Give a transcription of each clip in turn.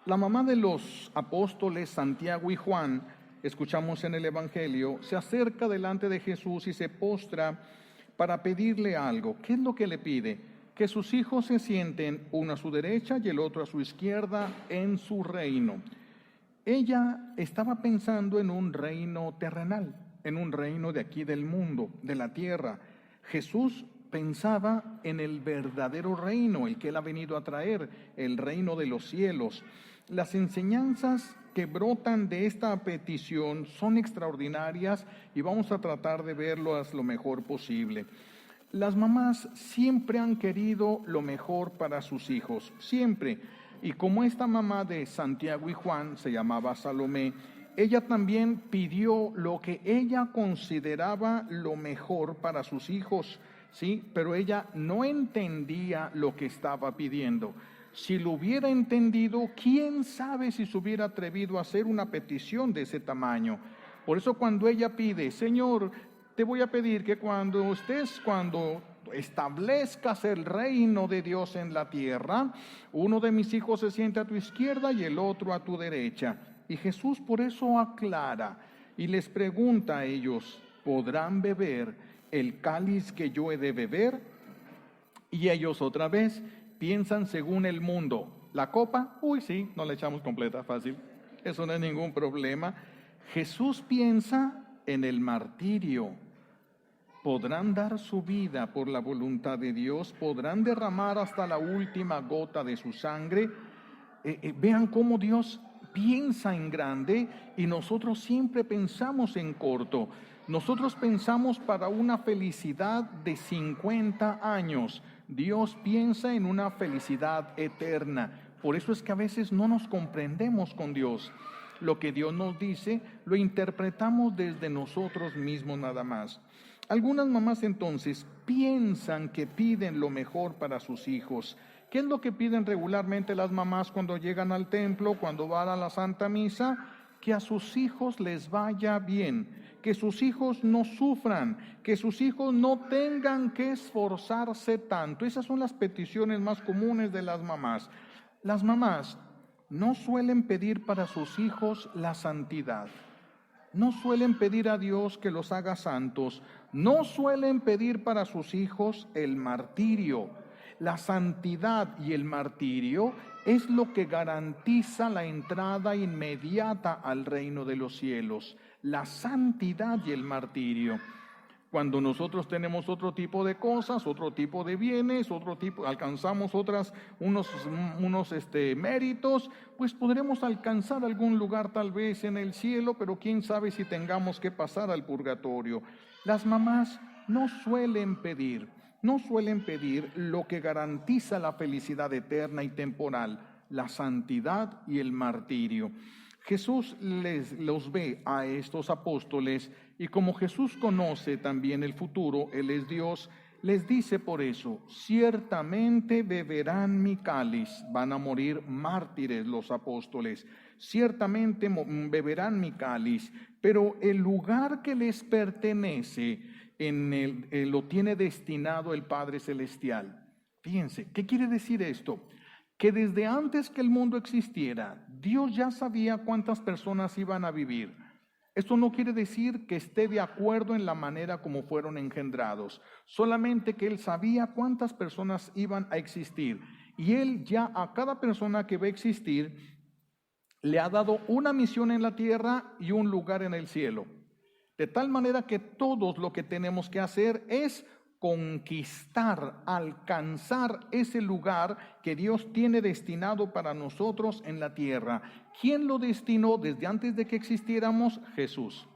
La mamá de los apóstoles Santiago y Juan, escuchamos en el Evangelio, se acerca delante de Jesús y se postra para pedirle algo. ¿Qué es lo que le pide? Que sus hijos se sienten, uno a su derecha y el otro a su izquierda, en su reino. Ella estaba pensando en un reino terrenal, en un reino de aquí del mundo, de la tierra. Jesús pensaba en el verdadero reino, el que Él ha venido a traer, el reino de los cielos. Las enseñanzas que brotan de esta petición son extraordinarias y vamos a tratar de verlas lo mejor posible. Las mamás siempre han querido lo mejor para sus hijos, siempre. Y como esta mamá de Santiago y Juan se llamaba Salomé, ella también pidió lo que ella consideraba lo mejor para sus hijos, ¿sí? Pero ella no entendía lo que estaba pidiendo. Si lo hubiera entendido, ¿quién sabe si se hubiera atrevido a hacer una petición de ese tamaño? Por eso cuando ella pide, Señor, te voy a pedir que cuando establezcas el reino de Dios en la tierra, uno de mis hijos se siente a tu izquierda y el otro a tu derecha. Y Jesús por eso aclara y les pregunta a ellos, ¿podrán beber el cáliz que yo he de beber? Y ellos otra vez piensan según el mundo. ¿La copa? Uy, sí, no la echamos completa, fácil. Eso no es ningún problema. Jesús piensa en el martirio. ¿Podrán dar su vida por la voluntad de Dios? ¿Podrán derramar hasta la última gota de su sangre? Vean cómo Dios piensa en grande y nosotros siempre pensamos en corto. Nosotros pensamos para una felicidad de 50 años. Dios piensa en una felicidad eterna. Por eso es que a veces no nos comprendemos con Dios. Lo que Dios nos dice lo interpretamos desde nosotros mismos nada más. Algunas mamás entonces piensan que piden lo mejor para sus hijos. ¿Qué es lo que piden regularmente las mamás cuando llegan al templo, cuando van a la Santa Misa? Que a sus hijos les vaya bien, que sus hijos no sufran, que sus hijos no tengan que esforzarse tanto. Esas son las peticiones más comunes de las mamás. Las mamás no suelen pedir para sus hijos la santidad. No suelen pedir a Dios que los haga santos. No suelen pedir para sus hijos el martirio. La santidad y el martirio es lo que garantiza la entrada inmediata al reino de los cielos. La santidad y el martirio. Cuando nosotros tenemos otro tipo de cosas, otro tipo de bienes, alcanzamos unos méritos, pues podremos alcanzar algún lugar tal vez en el cielo, pero quién sabe si tengamos que pasar al purgatorio. Las mamás no suelen pedir lo que garantiza la felicidad eterna y temporal, la santidad y el martirio. Jesús los ve a estos apóstoles y como Jesús conoce también el futuro, Él es Dios, les dice por eso, ciertamente beberán mi cáliz, van a morir mártires los apóstoles, ciertamente beberán mi cáliz, pero el lugar que les pertenece lo tiene destinado el Padre Celestial. Fíjense, ¿qué quiere decir esto? Que desde antes que el mundo existiera, Dios ya sabía cuántas personas iban a vivir. Esto no quiere decir que esté de acuerdo en la manera como fueron engendrados, solamente que Él sabía cuántas personas iban a existir. Y Él ya a cada persona que va a existir le ha dado una misión en la tierra y un lugar en el cielo. De tal manera que todos lo que tenemos que hacer es conquistar, alcanzar ese lugar que Dios tiene destinado para nosotros en la tierra. ¿Quién lo destinó desde antes de que existiéramos? Jesús.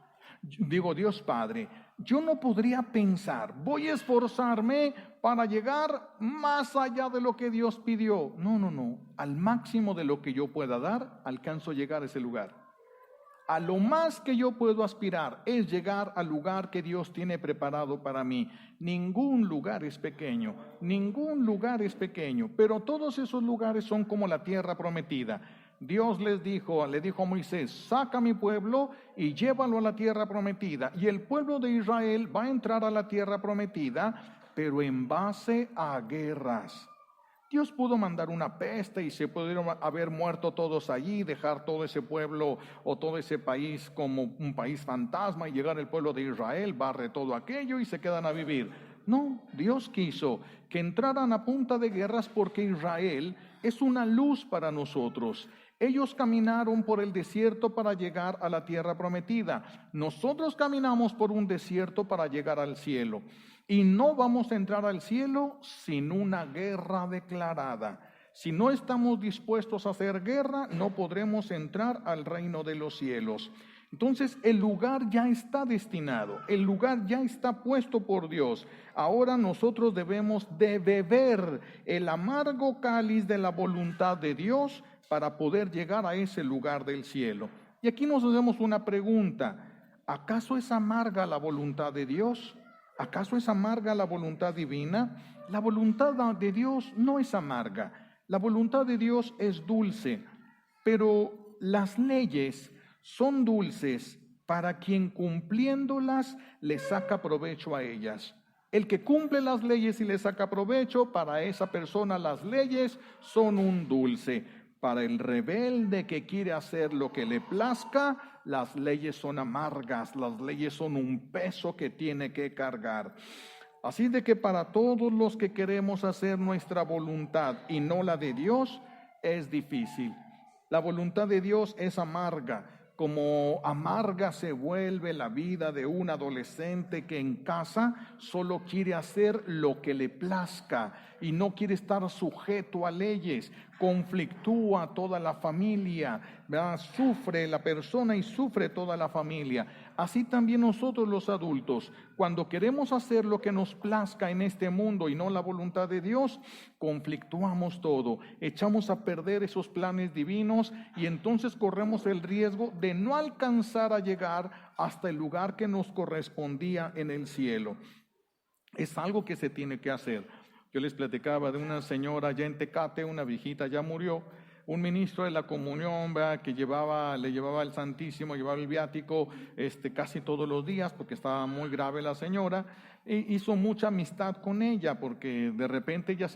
Digo, Dios Padre. Yo no podría pensar, voy a esforzarme para llegar más allá de lo que Dios pidió. No. Al máximo de lo que yo pueda dar, alcanzo a llegar a ese lugar. A lo más que yo puedo aspirar es llegar al lugar que Dios tiene preparado para mí. Ningún lugar es pequeño, pero todos esos lugares son como la tierra prometida. Dios le dijo a Moisés, saca a mi pueblo y llévalo a la tierra prometida. Y el pueblo de Israel va a entrar a la tierra prometida, pero en base a guerras. Dios pudo mandar una peste y se pudieron haber muerto todos allí, dejar todo ese pueblo o todo ese país como un país fantasma y llegar el pueblo de Israel, barre todo aquello y se quedan a vivir. No, Dios quiso que entraran a punta de guerras porque Israel es una luz para nosotros. Ellos caminaron por el desierto para llegar a la tierra prometida. Nosotros caminamos por un desierto para llegar al cielo. Y no vamos a entrar al cielo sin una guerra declarada. Si no estamos dispuestos a hacer guerra, no podremos entrar al reino de los cielos. Entonces el lugar ya está destinado, el lugar ya está puesto por Dios. Ahora nosotros debemos de beber el amargo cáliz de la voluntad de Dios para poder llegar a ese lugar del cielo. Y aquí nos hacemos una pregunta: ¿acaso es amarga la voluntad de Dios? ¿Acaso es amarga la voluntad divina? La voluntad de Dios no es amarga, la voluntad de Dios es dulce, pero las leyes son dulces para quien cumpliéndolas le saca provecho a ellas. El que cumple las leyes y le saca provecho, para esa persona las leyes son un dulce. Para el rebelde que quiere hacer lo que le plazca, las leyes son amargas, las leyes son un peso que tiene que cargar. Así de que para todos los que queremos hacer nuestra voluntad y no la de Dios, es difícil. La voluntad de Dios es amarga. Como amarga se vuelve la vida de un adolescente que en casa solo quiere hacer lo que le plazca y no quiere estar sujeto a leyes. Conflictúa toda la familia, ¿verdad? Sufre la persona y sufre toda la familia. Así también nosotros los adultos, cuando queremos hacer lo que nos plazca en este mundo y no la voluntad de Dios, conflictuamos todo, echamos a perder esos planes divinos y entonces corremos el riesgo de no alcanzar a llegar hasta el lugar que nos correspondía en el cielo. Es algo que se tiene que hacer. Yo les platicaba de una señora allá en Tecate, una viejita, ya murió, un ministro de la comunión, ¿verdad?, que le llevaba el Santísimo, llevaba el viático casi todos los días porque estaba muy grave la señora, y hizo mucha amistad con ella porque de repente ella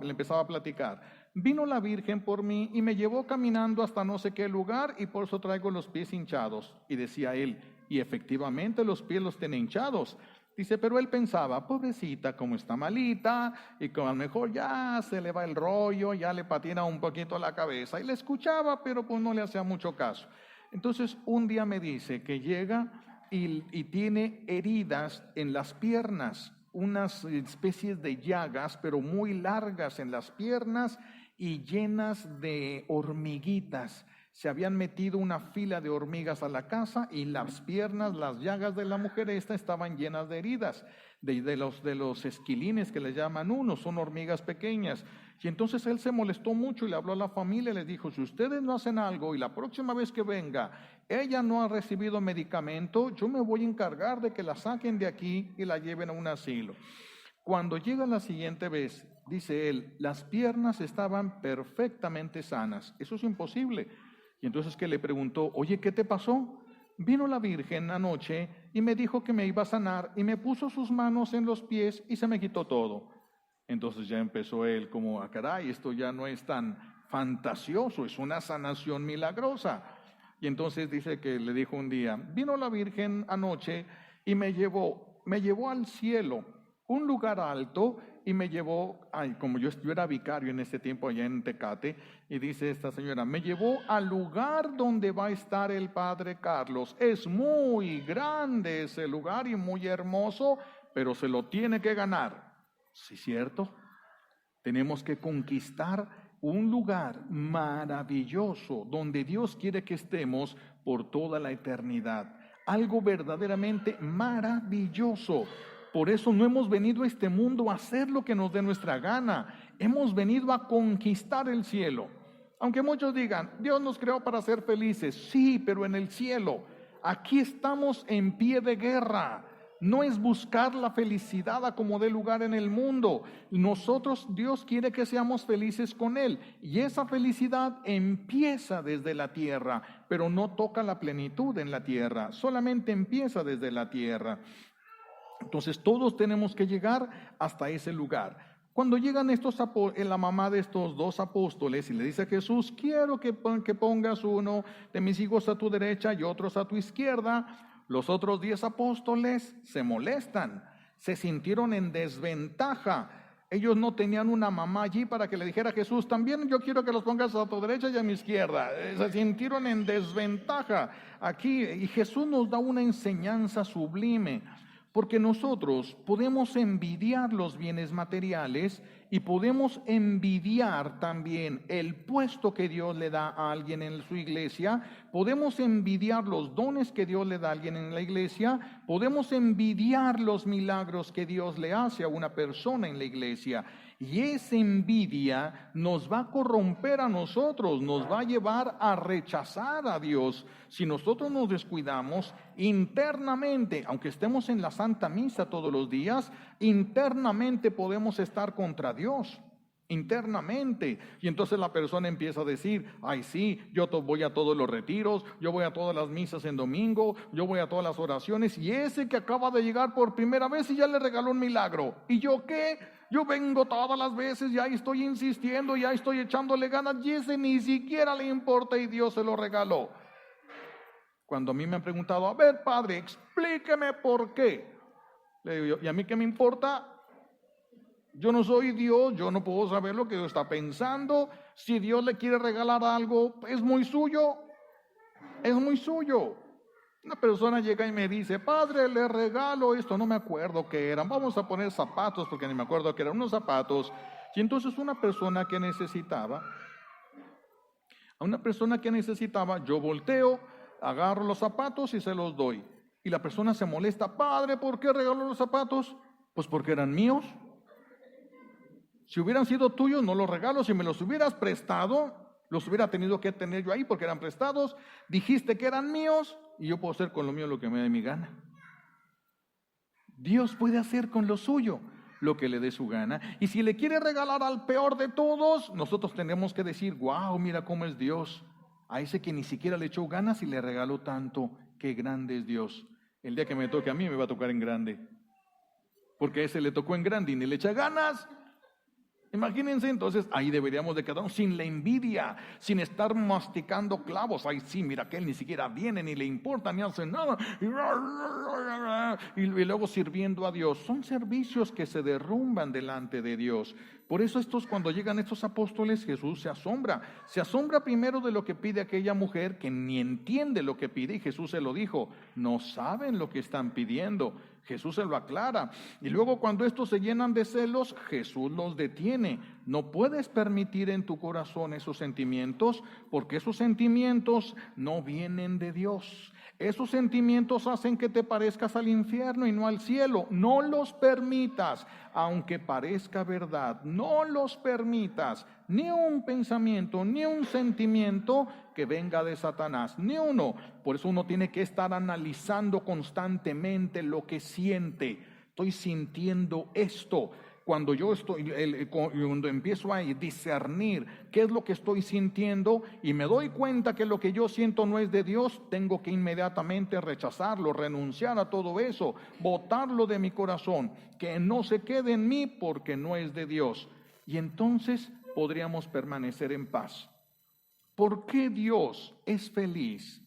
le empezaba a platicar. Vino la Virgen por mí y me llevó caminando hasta no sé qué lugar y por eso traigo los pies hinchados. Y decía él, y efectivamente los pies los tiene hinchados. Dice, pero él pensaba, pobrecita, como está malita, y como a lo mejor ya se le va el rollo, ya le patina un poquito la cabeza. Y le escuchaba, pero pues no le hacía mucho caso. Entonces un día me dice que llega y tiene heridas en las piernas, unas especies de llagas, pero muy largas en las piernas y llenas de hormiguitas. Se habían metido una fila de hormigas a la casa y las piernas, las llagas de la mujer estaban llenas de heridas, de los esquilines que le llaman uno, son hormigas pequeñas. Y entonces él se molestó mucho y le habló a la familia y les dijo, si ustedes no hacen algo y la próxima vez que venga ella no ha recibido medicamento, yo me voy a encargar de que la saquen de aquí y la lleven a un asilo. Cuando llega la siguiente vez, dice él, las piernas estaban perfectamente sanas. Eso es imposible. Y entonces que le preguntó, oye, ¿qué te pasó? Vino la Virgen anoche y me dijo que me iba a sanar y me puso sus manos en los pies y se me quitó todo. Entonces ya empezó él como, caray, esto ya no es tan fantasioso, es una sanación milagrosa. Y entonces dice que le dijo un día, vino la Virgen anoche y me llevó al cielo, un lugar alto, y me llevó, como yo era vicario en ese tiempo allá en Tecate, y dice esta señora, me llevó al lugar donde va a estar el Padre Carlos. Es muy grande ese lugar y muy hermoso, pero se lo tiene que ganar. ¿Sí, cierto? Tenemos que conquistar un lugar maravilloso donde Dios quiere que estemos por toda la eternidad. Algo verdaderamente maravilloso. Por eso no hemos venido a este mundo a hacer lo que nos dé nuestra gana. Hemos venido a conquistar el cielo. Aunque muchos digan, Dios nos creó para ser felices. Sí, pero en el cielo. Aquí estamos en pie de guerra. No es buscar la felicidad a como dé lugar en el mundo. Nosotros, Dios quiere que seamos felices con Él. Y esa felicidad empieza desde la tierra, pero no toca la plenitud en la tierra. Solamente empieza desde la tierra. Entonces todos tenemos que llegar hasta ese lugar. Cuando llegan la mamá de estos dos apóstoles y le dice a Jesús, quiero que pongas uno de mis hijos a tu derecha y otros a tu izquierda, los otros 10 apóstoles se molestan, se sintieron en desventaja. Ellos no tenían una mamá allí para que le dijera a Jesús, también yo quiero que los pongas a tu derecha y a mi izquierda. Se sintieron en desventaja aquí, y Jesús nos da una enseñanza sublime. Porque nosotros podemos envidiar los bienes materiales y podemos envidiar también el puesto que Dios le da a alguien en su iglesia, podemos envidiar los dones que Dios le da a alguien en la iglesia, podemos envidiar los milagros que Dios le hace a una persona en la iglesia. Y esa envidia nos va a corromper a nosotros, nos va a llevar a rechazar a Dios. Si nosotros nos descuidamos internamente, aunque estemos en la Santa Misa todos los días, internamente podemos estar contra Dios. Internamente, y entonces la persona empieza a decir, ay sí, yo voy a todos los retiros, yo voy a todas las misas en domingo, yo voy a todas las oraciones, y ese que acaba de llegar por primera vez y ya le regaló un milagro, ¿y yo qué? Yo vengo todas las veces y ahí estoy insistiendo, ya estoy echándole ganas, y ese ni siquiera le importa y Dios se lo regaló. Cuando a mí me han preguntado, a ver padre, explíqueme por qué, le digo yo, ¿y a mí qué me importa? Yo no soy Dios, yo no puedo saber lo que Dios está pensando. Si Dios le quiere regalar algo, es muy suyo, es muy suyo. Una persona llega y me dice, padre, le regalo esto, no me acuerdo qué eran, vamos a poner zapatos, porque ni me acuerdo que eran unos zapatos. Y entonces una persona que necesitaba, yo volteo, agarro los zapatos y se los doy. Y la persona se molesta, padre, ¿por qué regaló los zapatos? Pues porque eran míos. Si hubieran sido tuyos, no los regalo. Si me los hubieras prestado, los hubiera tenido que tener yo ahí porque eran prestados. Dijiste que eran míos y yo puedo hacer con lo mío lo que me dé mi gana. Dios puede hacer con lo suyo lo que le dé su gana. Y si le quiere regalar al peor de todos, nosotros tenemos que decir, wow, mira cómo es Dios. A ese que ni siquiera le echó ganas y le regaló tanto, qué grande es Dios. El día que me toque a mí me va a tocar en grande. Porque a ese le tocó en grande y ni le echa ganas. Imagínense, entonces ahí deberíamos de quedarnos sin la envidia, sin estar masticando clavos. Ay sí, mira que él ni siquiera viene, ni le importa, ni hace nada, y luego sirviendo a Dios. Son servicios que se derrumban delante de Dios. Por eso cuando llegan estos apóstoles, Jesús se asombra primero de lo que pide aquella mujer, que ni entiende lo que pide, y Jesús se lo dijo, no saben lo que están pidiendo. Jesús se lo aclara. Y luego cuando estos se llenan de celos, Jesús los detiene. No puedes permitir en tu corazón esos sentimientos, porque esos sentimientos no vienen de Dios. Esos sentimientos hacen que te parezcas al infierno y no al cielo. No los permitas, aunque parezca verdad. No los permitas. Ni un pensamiento, ni un sentimiento que venga de Satanás, ni uno. Por eso uno tiene que estar analizando constantemente lo que siente. Estoy sintiendo esto. Cuando empiezo a discernir qué es lo que estoy sintiendo y me doy cuenta que lo que yo siento no es de Dios, tengo que inmediatamente rechazarlo, renunciar a todo eso, botarlo de mi corazón, que no se quede en mí porque no es de Dios. Y entonces podríamos permanecer en paz. ¿Por qué Dios es feliz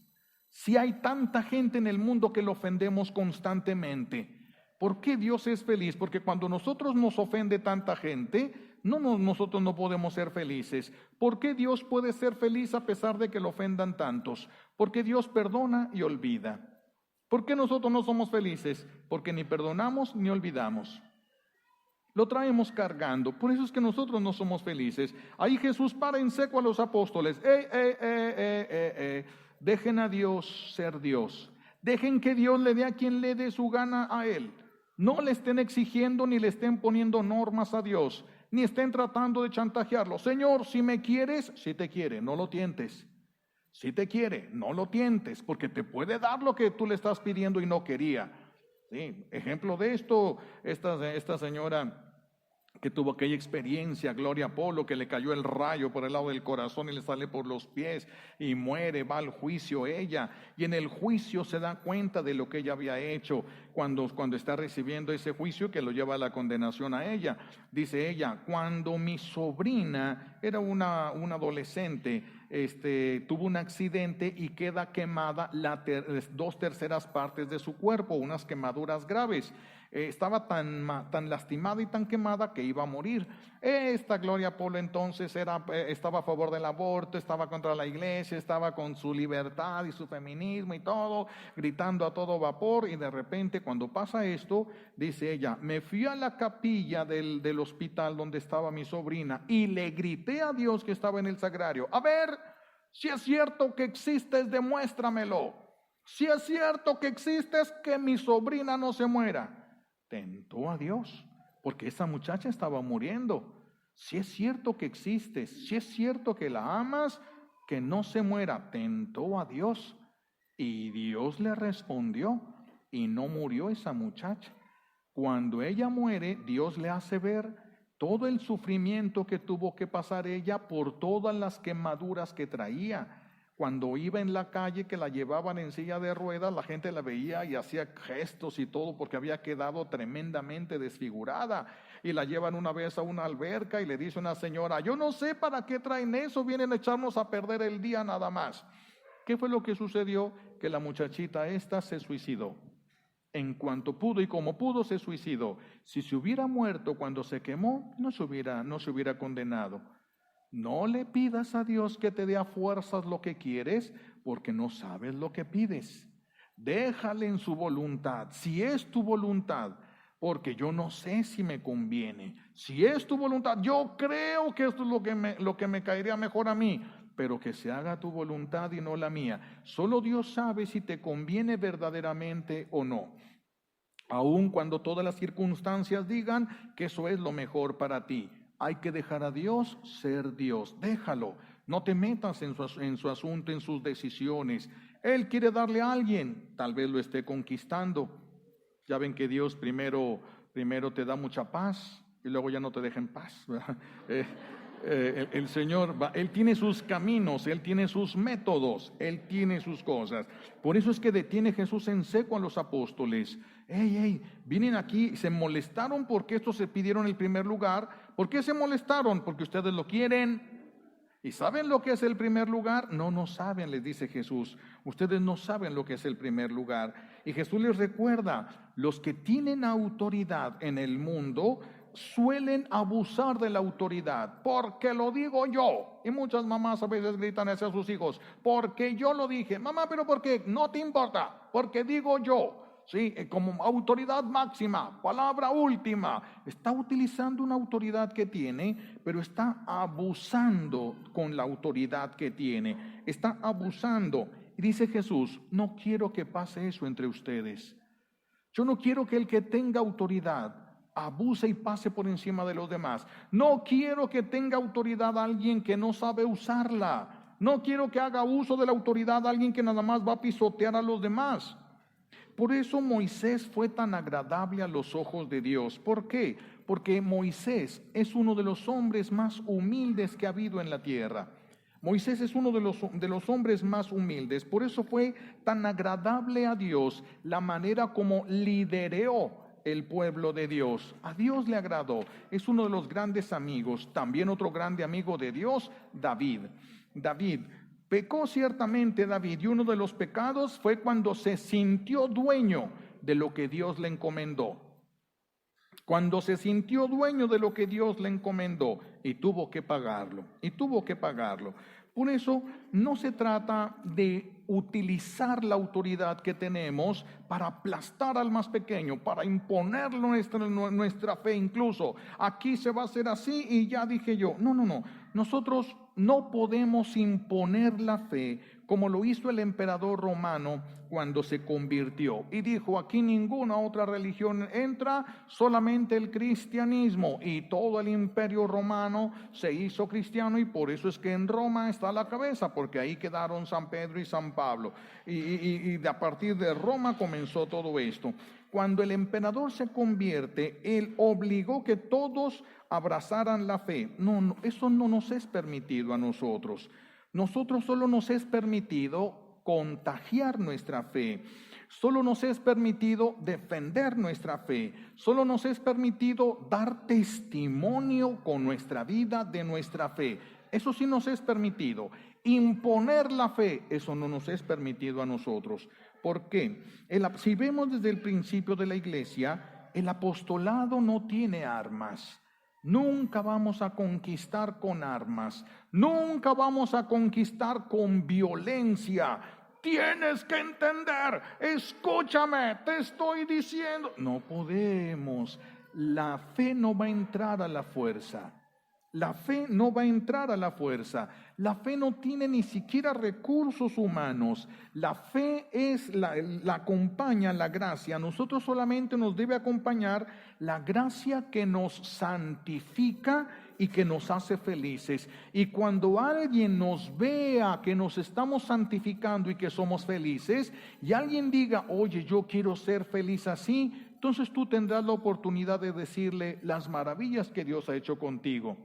si hay tanta gente en el mundo que lo ofendemos constantemente? ¿Por qué Dios es feliz? Porque cuando nosotros nos ofende tanta gente, nosotros no podemos ser felices. ¿Por qué Dios puede ser feliz a pesar de que lo ofendan tantos? Porque Dios perdona y olvida. ¿Por qué nosotros no somos felices? Porque ni perdonamos ni olvidamos. Lo traemos cargando. Por eso es que nosotros no somos felices. Ahí Jesús para en seco a los apóstoles. Dejen a Dios ser Dios. Dejen que Dios le dé a quien le dé su gana a Él. No le estén exigiendo ni le estén poniendo normas a Dios, ni estén tratando de chantajearlo. Señor, si me quieres, si te quiere, no lo tientes. Si te quiere, no lo tientes, porque te puede dar lo que tú le estás pidiendo y no quería. Sí, ejemplo de esto, esta señora que tuvo aquella experiencia, Gloria a Apolo, que le cayó el rayo por el lado del corazón y le sale por los pies y muere, va al juicio ella, y en el juicio se da cuenta de lo que ella había hecho cuando está recibiendo ese juicio que lo lleva a la condenación a ella. Dice ella, cuando mi sobrina era una adolescente, tuvo un accidente y queda quemada 2/3 partes de su cuerpo, unas quemaduras graves. Estaba tan lastimada y tan quemada que iba a morir. Esta Gloria Apolo entonces estaba a favor del aborto, estaba contra la iglesia, estaba con su libertad y su feminismo y todo, gritando a todo vapor, y de repente cuando pasa esto, dice ella, me fui a la capilla del hospital donde estaba mi sobrina y le grité a Dios que estaba en el sagrario, a ver, si es cierto que existes, demuéstramelo. Si es cierto que existes, que mi sobrina no se muera. Tentó a Dios, porque esa muchacha estaba muriendo. Si es cierto que existes, si es cierto que la amas, que no se muera. Tentó a Dios y Dios le respondió y no murió esa muchacha. Cuando ella muere, Dios le hace ver todo el sufrimiento que tuvo que pasar ella por todas las quemaduras que traía. Cuando iba en la calle, que la llevaban en silla de ruedas, la gente la veía y hacía gestos y todo porque había quedado tremendamente desfigurada. Y la llevan una vez a una alberca y le dice una señora, yo no sé para qué traen eso, vienen a echarnos a perder el día nada más. ¿Qué fue lo que sucedió? Que la muchachita esta se suicidó. En cuanto pudo y como pudo se suicidó. Si se hubiera muerto cuando se quemó, no se hubiera condenado. No le pidas a Dios que te dé a fuerzas lo que quieres, porque no sabes lo que pides. Déjale en su voluntad, si es tu voluntad, porque yo no sé si me conviene. Si es tu voluntad, yo creo que esto es lo que me caería mejor a mí, pero que se haga tu voluntad y no la mía. Solo Dios sabe si te conviene verdaderamente o no. Aun cuando todas las circunstancias digan que eso es lo mejor para ti. Hay que dejar a Dios ser Dios, déjalo, no te metas en su asunto, en sus decisiones. Él quiere darle a alguien, tal vez lo esté conquistando. Ya ven que Dios primero te da mucha paz y luego ya no te deja en paz. El Señor, Él tiene sus caminos, Él tiene sus métodos, Él tiene sus cosas. Por eso es que detiene Jesús en seco a los apóstoles. Vienen aquí, se molestaron porque estos se pidieron el primer lugar. ¿Por qué se molestaron? Porque ustedes lo quieren. ¿Y saben lo que es el primer lugar? No saben, les dice Jesús. Ustedes no saben lo que es el primer lugar. Y Jesús les recuerda, los que tienen autoridad en el mundo suelen abusar de la autoridad, porque lo digo yo. Y muchas mamás a veces gritan hacia sus hijos, porque yo lo dije. Mamá, ¿pero por qué? No te importa, porque digo yo. Sí, como autoridad máxima, palabra última. Está utilizando una autoridad que tiene, pero está abusando con la autoridad que tiene. Está abusando. Y dice Jesús, no quiero que pase eso entre ustedes. Yo no quiero que el que tenga autoridad abuse y pase por encima de los demás. No quiero que tenga autoridad alguien que no sabe usarla. No quiero que haga uso de la autoridad alguien que nada más va a pisotear a los demás. Por eso Moisés fue tan agradable a los ojos de Dios. ¿Por qué? Porque Moisés es uno de los hombres más humildes que ha habido en la tierra. Moisés es uno de los hombres más humildes. Por eso fue tan agradable a Dios la manera como lideró el pueblo de Dios. A Dios le agradó. Es uno de los grandes amigos. También otro grande amigo de Dios, David. Pecó ciertamente David, y uno de los pecados fue cuando se sintió dueño de lo que Dios le encomendó. Cuando se sintió dueño de lo que Dios le encomendó y tuvo que pagarlo. Por eso no se trata de utilizar la autoridad que tenemos para aplastar al más pequeño, para imponerlo nuestra fe incluso. Aquí se va a hacer así y ya dije yo. No. Nosotros no podemos imponer la fe como lo hizo el emperador romano cuando se convirtió y dijo: aquí ninguna otra religión entra, solamente el cristianismo. Y todo el imperio romano se hizo cristiano, y por eso es que en Roma está la cabeza, porque ahí quedaron San Pedro y San Pablo, y a partir de Roma comenzó todo esto. Cuando el emperador se convierte, él obligó que todos abrazaran la fe. No, eso no nos es permitido a nosotros. Nosotros solo nos es permitido contagiar nuestra fe. Solo nos es permitido defender nuestra fe. Solo nos es permitido dar testimonio con nuestra vida de nuestra fe. Eso sí nos es permitido. Imponer la fe, eso no nos es permitido a nosotros. ¿Por qué? Si vemos desde el principio de la iglesia, el apostolado no tiene armas. Nunca vamos a conquistar con armas. Nunca vamos a conquistar con violencia. Tienes que entender, escúchame, te estoy diciendo. No podemos. La fe no va a entrar a la fuerza. La fe no va a entrar a la fuerza. La fe no tiene ni siquiera recursos humanos. La fe la acompaña la gracia. A nosotros solamente nos debe acompañar la gracia que nos santifica y que nos hace felices. Y cuando alguien nos vea que nos estamos santificando y que somos felices, y alguien diga: oye, yo quiero ser feliz así, entonces tú tendrás la oportunidad de decirle las maravillas que Dios ha hecho contigo.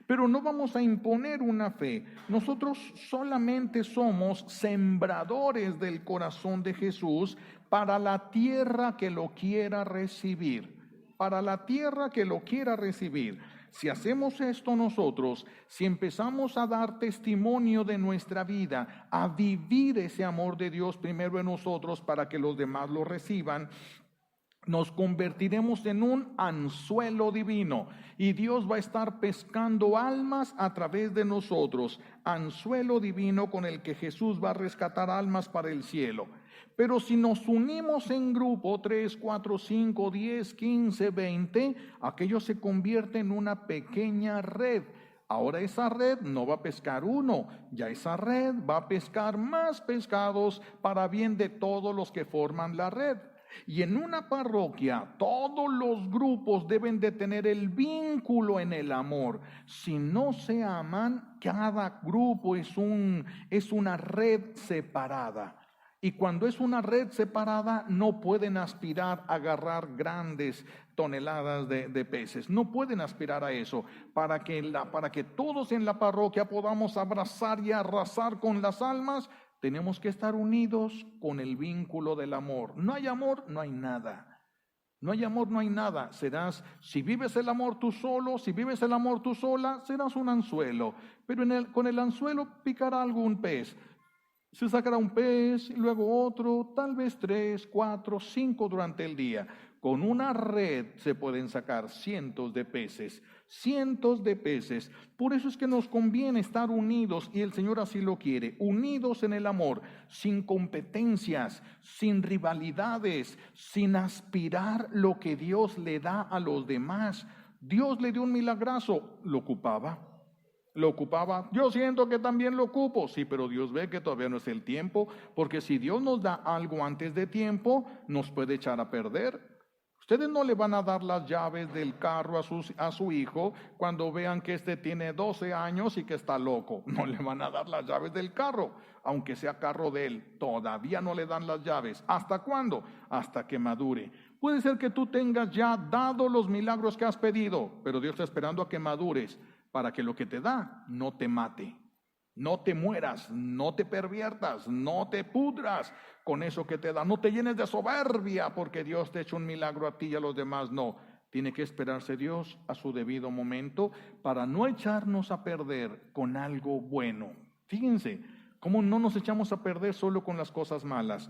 Pero no vamos a imponer una fe. Nosotros solamente somos sembradores del corazón de Jesús para la tierra que lo quiera recibir. Para la tierra que lo quiera recibir. Si hacemos esto nosotros, si empezamos a dar testimonio de nuestra vida, a vivir ese amor de Dios primero en nosotros para que los demás lo reciban, nos convertiremos en un anzuelo divino y Dios va a estar pescando almas a través de nosotros. Anzuelo divino con el que Jesús va a rescatar almas para el cielo. Pero si nos unimos en grupo, 3, 4, 5, 10, 15, 20, aquello se convierte en una pequeña red. Ahora esa red no va a pescar uno, ya esa red va a pescar más pescados para bien de todos los que forman la red. Y en una parroquia todos los grupos deben de tener el vínculo en el amor. Si no se aman, cada grupo es una red separada. Y cuando es una red separada, no pueden aspirar a agarrar grandes toneladas de peces. No pueden aspirar a eso. Para que todos en la parroquia podamos abrazar y arrasar con las almas, tenemos que estar unidos con el vínculo del amor. No hay amor, no hay nada. No hay amor, no hay nada. Si vives el amor tú solo, si vives el amor tú sola, serás un anzuelo. Pero con el anzuelo picará algún pez. Se sacará un pez, y luego otro, tal vez 3, 4, 5 durante el día. Con una red se pueden sacar cientos de peces. Cientos de peces. Por eso es que nos conviene estar unidos, y el Señor así lo quiere, unidos en el amor, sin competencias, sin rivalidades, sin aspirar lo que Dios le da a los demás. Dios le dio un milagrazo, lo ocupaba. Yo siento que también lo ocupo, sí, pero Dios ve que todavía no es el tiempo, porque si Dios nos da algo antes de tiempo, nos puede echar a perder. Ustedes no le van a dar las llaves del carro a su hijo cuando vean que tiene 12 años y que está loco. No le van a dar las llaves del carro, aunque sea carro de él. Todavía no le dan las llaves. ¿Hasta cuándo? Hasta que madure. Puede ser que tú tengas ya dado los milagros que has pedido, pero Dios está esperando a que madures para que lo que te da no te mate. No te mueras, no te perviertas, no te pudras con eso que te da. No te llenes de soberbia porque Dios te ha hecho un milagro a ti y a los demás. No, tiene que esperarse Dios a su debido momento para no echarnos a perder con algo bueno. Fíjense cómo no nos echamos a perder solo con las cosas malas.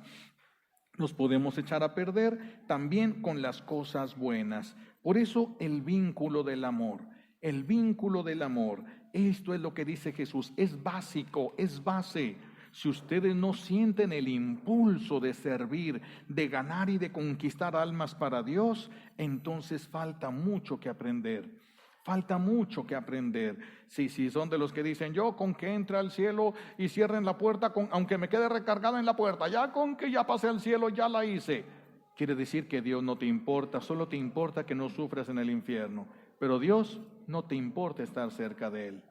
Nos podemos echar a perder también con las cosas buenas. Por eso el vínculo del amor. El vínculo del amor, esto es lo que dice Jesús, es básico, es base. Si ustedes no sienten el impulso de servir, de ganar y de conquistar almas para Dios, entonces falta mucho que aprender. Falta mucho que aprender. Sí, son de los que dicen, yo con que entre al cielo y cierren la puerta, aunque me quede recargada en la puerta, ya con que ya pasé al cielo, ya la hice. Quiere decir que Dios no te importa, solo te importa que no sufras en el infierno. Pero Dios no te importa estar cerca de Él.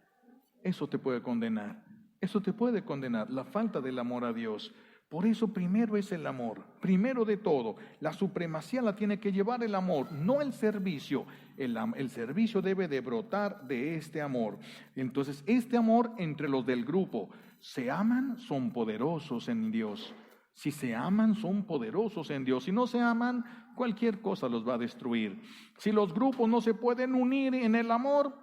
Eso te puede condenar. Eso te puede condenar, la falta del amor a Dios. Por eso primero es el amor, primero de todo. La supremacía la tiene que llevar el amor, no el servicio. El servicio debe de brotar de este amor. Entonces, este amor entre los del grupo, se aman, son poderosos en Dios. Si se aman, son poderosos en Dios. Si no se aman, cualquier cosa los va a destruir. Si los grupos no se pueden unir en el amor,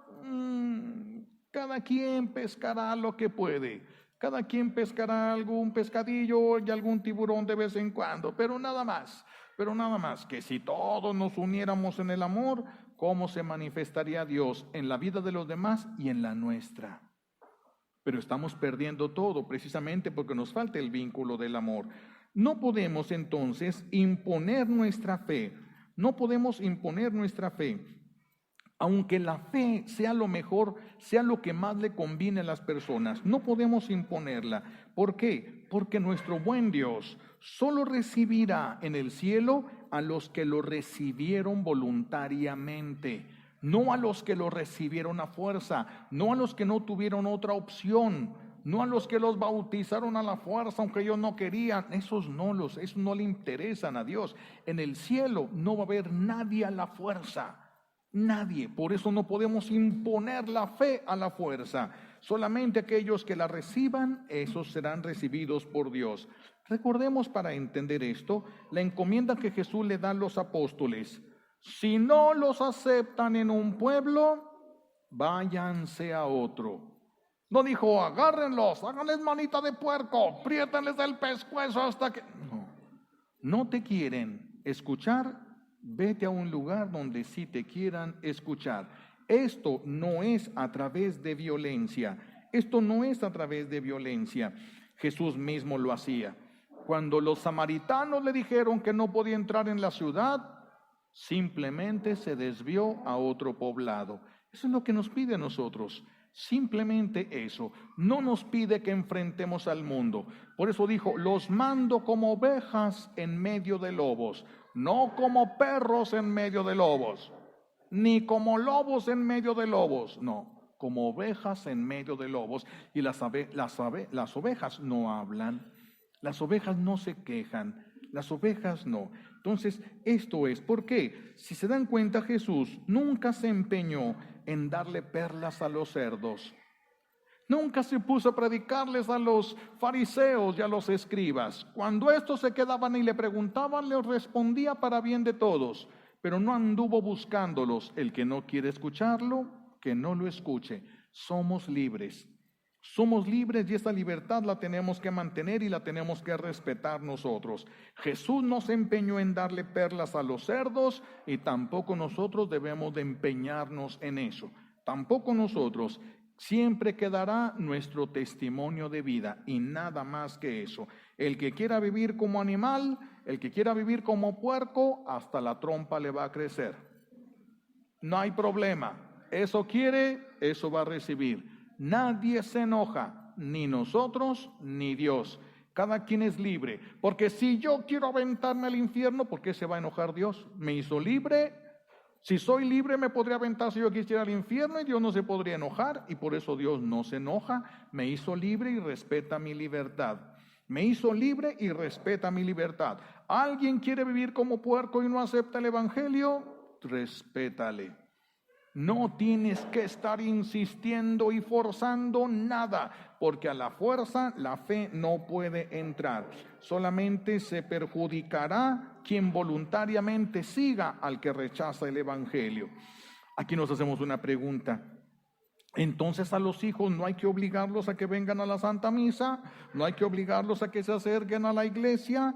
cada quien pescará lo que puede. Cada quien pescará algún pescadillo y algún tiburón de vez en cuando, pero nada más, que si todos nos uniéramos en el amor, ¿cómo se manifestaría Dios en la vida de los demás y en la nuestra? Pero estamos perdiendo todo precisamente porque nos falta el vínculo del amor. No podemos entonces imponer nuestra fe, aunque la fe sea lo mejor, sea lo que más le conviene a las personas, no podemos imponerla. ¿Por qué? Porque nuestro buen Dios solo recibirá en el cielo a los que lo recibieron voluntariamente, no a los que lo recibieron a fuerza, no a los que no tuvieron otra opción, no a los que los bautizaron a la fuerza aunque ellos no querían. Esos no le interesan a Dios. En el cielo no va a haber nadie a la fuerza. Nadie, por eso no podemos imponer la fe a la fuerza. Solamente aquellos que la reciban, esos serán recibidos por Dios. Recordemos para entender esto, la encomienda que Jesús le da a los apóstoles. Si no los aceptan en un pueblo, váyanse a otro. No dijo, agárrenlos, háganles manita de puerco, priétenles el pescuezo hasta que... No te quieren escuchar. Vete a un lugar donde sí te quieran escuchar. Esto no es a través de violencia. Jesús mismo lo hacía. Cuando los samaritanos le dijeron que no podía entrar en la ciudad, simplemente se desvió a otro poblado. Eso es lo que nos pide a nosotros. Simplemente eso. No nos pide que enfrentemos al mundo. Por eso dijo, los mando como ovejas en medio de lobos. No como perros en medio de lobos, ni como lobos en medio de lobos, no, como ovejas en medio de lobos. Y las ovejas no hablan, las ovejas no se quejan, las ovejas no. Entonces, esto es, ¿por qué? Si se dan cuenta, Jesús nunca se empeñó en darle perlas a los cerdos. Nunca se puso a predicarles a los fariseos y a los escribas. Cuando estos se quedaban y le preguntaban, les respondía para bien de todos, pero no anduvo buscándolos. El que no quiere escucharlo, que no lo escuche. Somos libres y esta libertad la tenemos que mantener y la tenemos que respetar nosotros. Jesús no se empeñó en darle perlas a los cerdos y tampoco nosotros debemos de empeñarnos en eso. Tampoco nosotros. Siempre quedará nuestro testimonio de vida y nada más que eso. El que quiera vivir como animal, el que quiera vivir como puerco, hasta la trompa le va a crecer. No hay problema. Eso quiere, eso va a recibir. Nadie se enoja, ni nosotros ni Dios. Cada quien es libre. Porque si yo quiero aventarme al infierno, ¿por qué se va a enojar Dios? Me hizo libre. Si soy libre me podría aventar si yo quisiera al infierno y Dios no se podría enojar, y por eso Dios no se enoja. Me hizo libre y respeta mi libertad. ¿Alguien quiere vivir como puerco y no acepta el evangelio? Respétale. No tienes que estar insistiendo y forzando nada, porque a la fuerza la fe no puede entrar. Solamente se perjudicará quien voluntariamente siga al que rechaza el evangelio. Aquí nos hacemos una pregunta. Entonces a los hijos no hay que obligarlos a que vengan a la Santa Misa, no hay que obligarlos a que se acerquen a la iglesia,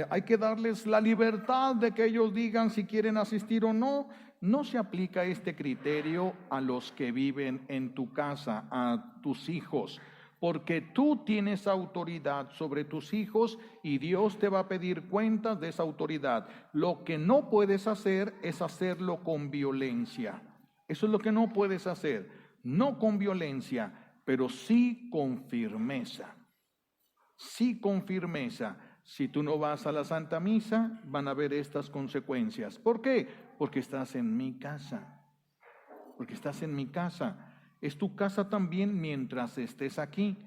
hay que darles la libertad de que ellos digan si quieren asistir o no. No se aplica este criterio a los que viven en tu casa, a tus hijos, porque tú tienes autoridad sobre tus hijos y Dios te va a pedir cuentas de esa autoridad. Lo que no puedes hacer es hacerlo con violencia. Eso es lo que no puedes hacer. No con violencia, pero sí con firmeza. Sí con firmeza. Si tú no vas a la Santa Misa, van a haber estas consecuencias. ¿Por qué? Porque estás en mi casa. Porque estás en mi casa. Es tu casa también mientras estés aquí.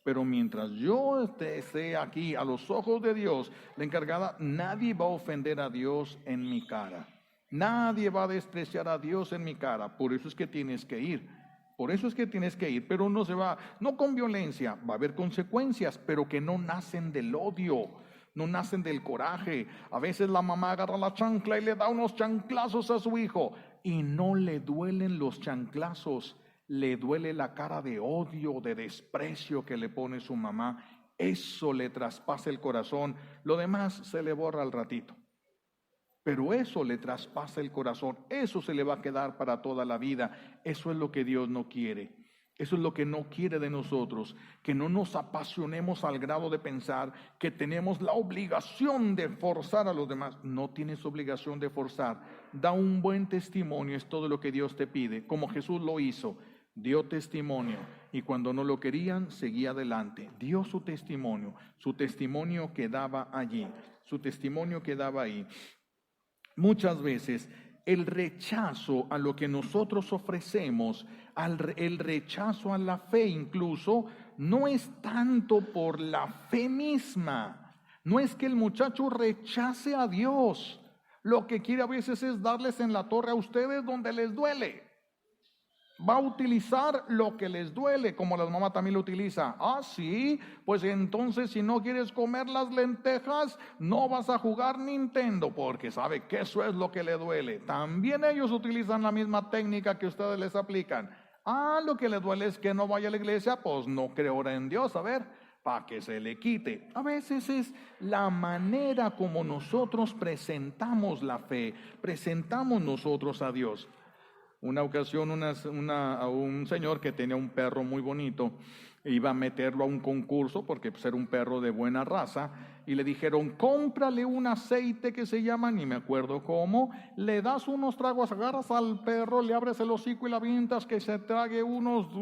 Pero mientras yo esté aquí, a los ojos de Dios, la encargada, nadie va a ofender a Dios en mi cara. Nadie va a despreciar a Dios en mi cara. Por eso es que tienes que ir. Por eso es que tienes que ir, pero no con violencia, va a haber consecuencias, pero que no nacen del odio, no nacen del coraje. A veces la mamá agarra la chancla y le da unos chanclazos a su hijo y no le duelen los chanclazos, le duele la cara de odio, de desprecio que le pone su mamá. Eso le traspasa el corazón, lo demás se le borra al ratito. Pero eso le traspasa el corazón, eso se le va a quedar para toda la vida. Eso es lo que Dios no quiere. Eso es lo que no quiere de nosotros, que no nos apasionemos al grado de pensar que tenemos la obligación de forzar a los demás. No tienes obligación de forzar. Da un buen testimonio, es todo lo que Dios te pide, como Jesús lo hizo. Dio testimonio y cuando no lo querían, seguía adelante. Dio su testimonio quedaba allí, su testimonio quedaba ahí. Muchas veces el rechazo a lo que nosotros ofrecemos, el rechazo a la fe incluso, no es tanto por la fe misma. No es que el muchacho rechace a Dios. Lo que quiere a veces es darles en la torre a ustedes donde les duele. Va a utilizar lo que les duele, como la mamá también lo utiliza. Ah, sí, pues entonces si no quieres comer las lentejas, no vas a jugar Nintendo, porque sabe que eso es lo que le duele. También ellos utilizan la misma técnica que ustedes les aplican. Ah, lo que le duele es que no vaya a la iglesia, pues no creo ahora en Dios, a ver, para que se le quite. A veces es la manera como nosotros presentamos la fe, presentamos nosotros a Dios. Una ocasión un señor que tenía un perro muy bonito, iba a meterlo a un concurso porque pues, era un perro de buena raza, y le dijeron, cómprale un aceite que se llama, ni me acuerdo cómo, le das unos tragos, agarras al perro, le abres el hocico y la avientas que se trague unos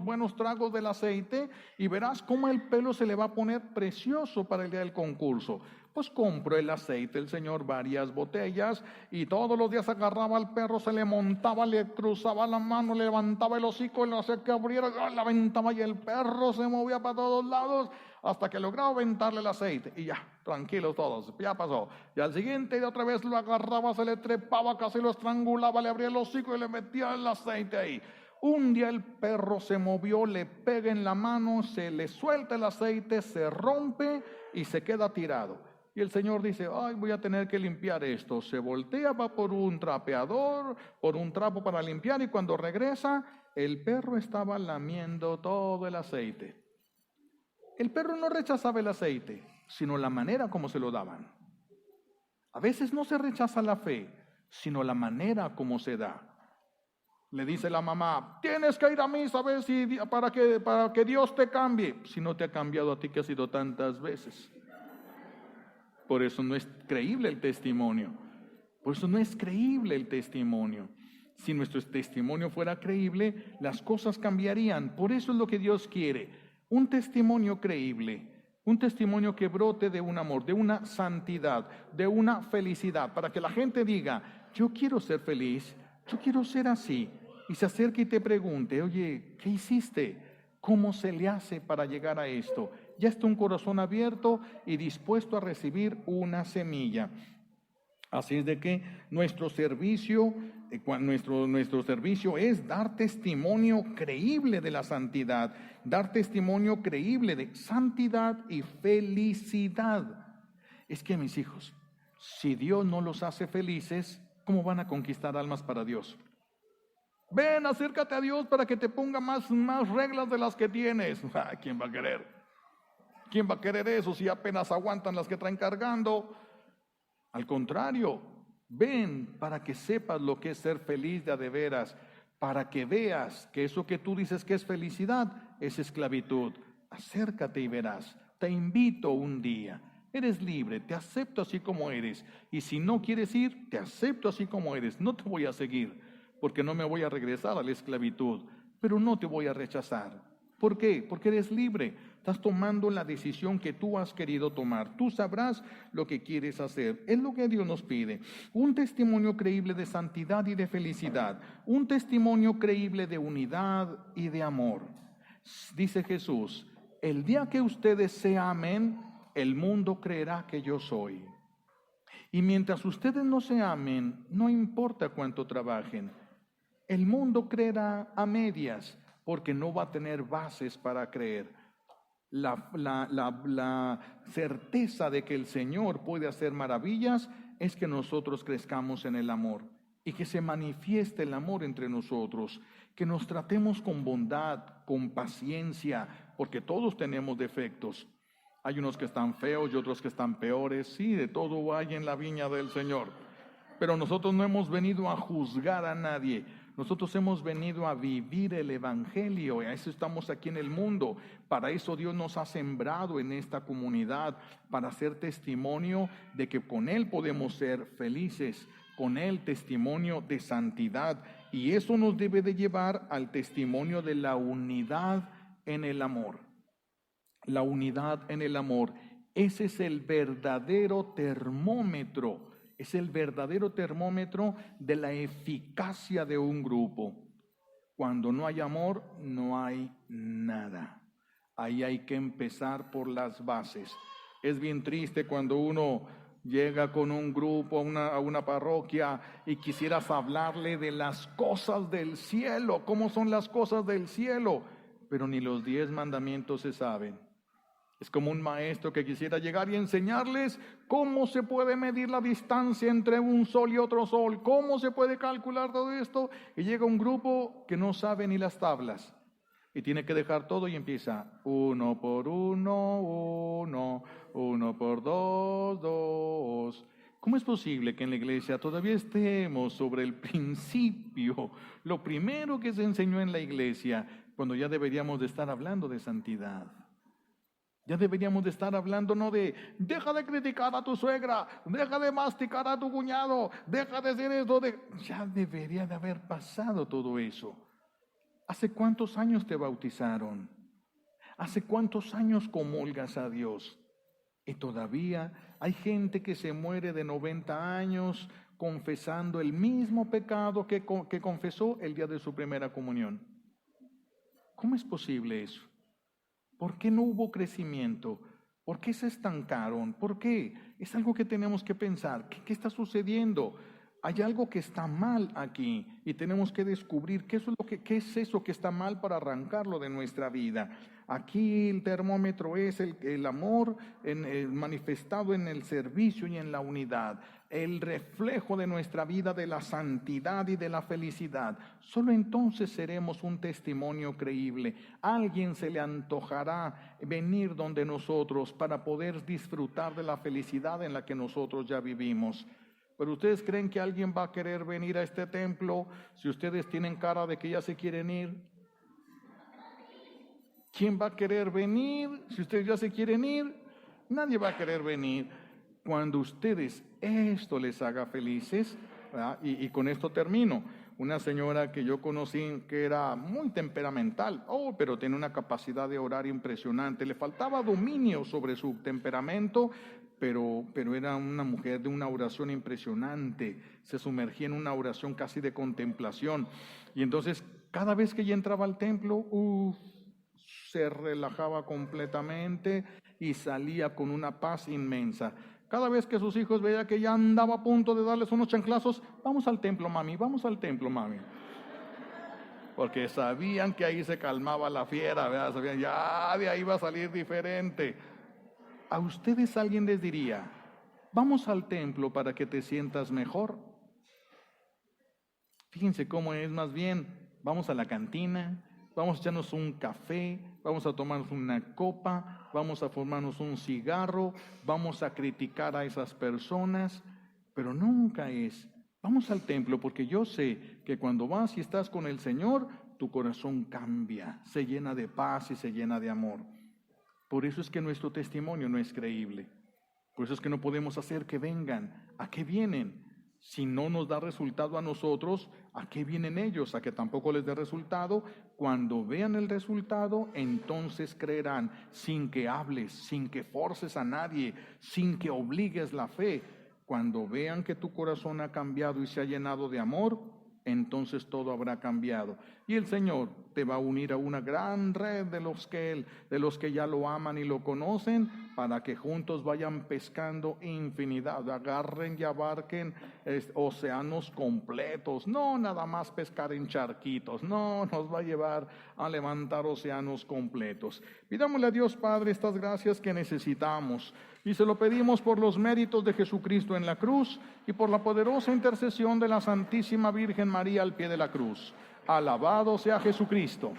buenos tragos del aceite y verás cómo el pelo se le va a poner precioso para el día del concurso. Pues compró el aceite el señor, varias botellas, y todos los días agarraba al perro, se le montaba, le cruzaba la mano, le levantaba el hocico, le hacía que abriera, la aventaba y el perro se movía para todos lados hasta que lograba aventarle el aceite. Y ya, tranquilos todos, ya pasó. Y al siguiente día otra vez lo agarraba, se le trepaba, casi lo estrangulaba, le abría el hocico y le metía el aceite ahí. Un día el perro se movió, le pega en la mano, se le suelta el aceite, se rompe y se queda tirado. Y el señor dice, ay, voy a tener que limpiar esto. Se voltea, va por un trapeador, por un trapo para limpiar, y cuando regresa, el perro estaba lamiendo todo el aceite. El perro no rechazaba el aceite, sino la manera como se lo daban. A veces no se rechaza la fe, sino la manera como se da. Le dice la mamá, tienes que ir a misa a ver si, para que Dios te cambie. Si no te ha cambiado a ti que has ido tantas veces. Por eso no es creíble el testimonio. Por eso no es creíble el testimonio. Si nuestro testimonio fuera creíble, las cosas cambiarían. Por eso es lo que Dios quiere. Un testimonio creíble. Un testimonio que brote de un amor, de una santidad, de una felicidad. Para que la gente diga, yo quiero ser feliz, yo quiero ser así. Y se acerque y te pregunte, oye, ¿qué hiciste? ¿Cómo se le hace para llegar a esto? Ya está un corazón abierto y dispuesto a recibir una semilla. Así es de que nuestro servicio es dar testimonio creíble de la santidad, dar testimonio creíble de santidad y felicidad. Es que mis hijos, si Dios no los hace felices, ¿cómo van a conquistar almas para Dios? Ven, acércate a Dios para que te ponga más reglas de las que tienes. ¿Quién va a querer? ¿Quién va a querer eso si apenas aguantan las que traen cargando? Al contrario, ven para que sepas lo que es ser feliz de a de veras, para que veas que eso que tú dices que es felicidad es esclavitud. Acércate y verás. Te invito un día. Eres libre, te acepto así como eres. Y si no quieres ir, te acepto así como eres. No te voy a seguir. porque no me voy a regresar a la esclavitud, pero no te voy a rechazar. ¿Por qué? Porque eres libre. Estás tomando la decisión que tú has querido tomar. Tú sabrás lo que quieres hacer. Es lo que Dios nos pide. Un testimonio creíble de santidad y de felicidad. Un testimonio creíble de unidad y de amor. Dice Jesús, el día que ustedes se amen, el mundo creerá que yo soy. Y mientras ustedes no se amen, no importa cuánto trabajen, el mundo creerá a medias, porque no va a tener bases para creer. La certeza de que el Señor puede hacer maravillas es que nosotros crezcamos en el amor y que se manifieste el amor entre nosotros, que nos tratemos con bondad, con paciencia, porque todos tenemos defectos. Hay unos que están feos y otros que están peores. Sí, de todo hay en la viña del Señor. Pero nosotros no hemos venido a juzgar a nadie. Nosotros hemos venido a vivir el Evangelio. Y a eso estamos aquí en el mundo. Para eso Dios nos ha sembrado en esta comunidad, para ser testimonio de que con Él podemos ser felices. Con Él testimonio de santidad. Y eso nos debe de llevar al testimonio de la unidad en el amor. La unidad en el amor, ese es el verdadero termómetro, es el verdadero termómetro de la eficacia de un grupo. Cuando no hay amor, no hay nada. Ahí hay que empezar por las bases. Es bien triste cuando uno llega con un grupo a una parroquia y quisieras hablarle de las cosas del cielo, cómo son las cosas del cielo, pero ni los 10 mandamientos se saben. Es como un maestro que quisiera llegar y enseñarles cómo se puede medir la distancia entre un sol y otro sol, cómo se puede calcular todo esto, y llega un grupo que no sabe ni las tablas y tiene que dejar todo y empieza 1 por 1, 1, 1 por 2, 2. ¿Cómo es posible que en la iglesia todavía estemos sobre el principio, lo primero que se enseñó en la iglesia, cuando ya deberíamos de estar hablando de santidad? Ya deberíamos de estar hablando no de deja de criticar a tu suegra, deja de masticar a tu cuñado, deja de hacer esto. Ya debería de haber pasado todo eso. ¿Hace cuántos años te bautizaron? ¿Hace cuántos años comulgas a Dios? Y todavía hay gente que se muere de 90 años confesando el mismo pecado que confesó el día de su primera comunión. ¿Cómo es posible eso? ¿Por qué no hubo crecimiento? ¿Por qué se estancaron? ¿Por qué? Es algo que tenemos que pensar. ¿Qué está sucediendo? Hay algo que está mal aquí y tenemos que descubrir qué es eso que está mal para arrancarlo de nuestra vida. Aquí el termómetro es el amor manifestado en el servicio y en la unidad, el reflejo de nuestra vida de la santidad y de la felicidad. Solo entonces seremos un testimonio creíble. A alguien se le antojará venir donde nosotros para poder disfrutar de la felicidad en la que nosotros ya vivimos. Pero ustedes creen que alguien va a querer venir a este templo si ustedes tienen cara de que ya se quieren ir. ¿Quién va a querer venir si ustedes ya se quieren ir? Nadie va a querer venir. Cuando ustedes esto les haga felices, ¿verdad? Y con esto termino. Una señora que yo conocí que era muy temperamental, pero tenía una capacidad de orar impresionante. Le faltaba dominio sobre su temperamento, pero era una mujer de una oración impresionante. Se sumergía en una oración casi de contemplación. Y entonces, cada vez que ella entraba al templo, se relajaba completamente y salía con una paz inmensa. Cada vez que sus hijos veían que ya andaba a punto de darles unos chanclazos, vamos al templo, mami, vamos al templo, mami. Porque sabían que ahí se calmaba la fiera, ¿verdad? Sabían, ya de ahí va a salir diferente. A ustedes alguien les diría, vamos al templo para que te sientas mejor. Fíjense cómo es más bien, vamos a la cantina, vamos a echarnos un café, vamos a tomarnos una copa, vamos a formarnos un cigarro, vamos a criticar a esas personas, pero nunca es, vamos al templo porque yo sé que cuando vas y estás con el Señor, tu corazón cambia, se llena de paz y se llena de amor. Por eso es que nuestro testimonio no es creíble, por eso es que no podemos hacer que vengan. ¿A qué vienen? Si no nos da resultado a nosotros, ¿a qué vienen ellos? A que tampoco les dé resultado. Cuando vean el resultado, entonces creerán, sin que hables, sin que forces a nadie, sin que obligues la fe. Cuando vean que tu corazón ha cambiado y se ha llenado de amor, entonces todo habrá cambiado. Y el Señor te va a unir a una gran red de los que ya lo aman y lo conocen, para que juntos vayan pescando infinidad, agarren y abarquen océanos completos, no nada más pescar en charquitos, no, nos va a llevar a levantar océanos completos. Pidámosle a Dios Padre estas gracias que necesitamos, y se lo pedimos por los méritos de Jesucristo en la cruz y por la poderosa intercesión de la Santísima Virgen María al pie de la cruz. Alabado sea Jesucristo.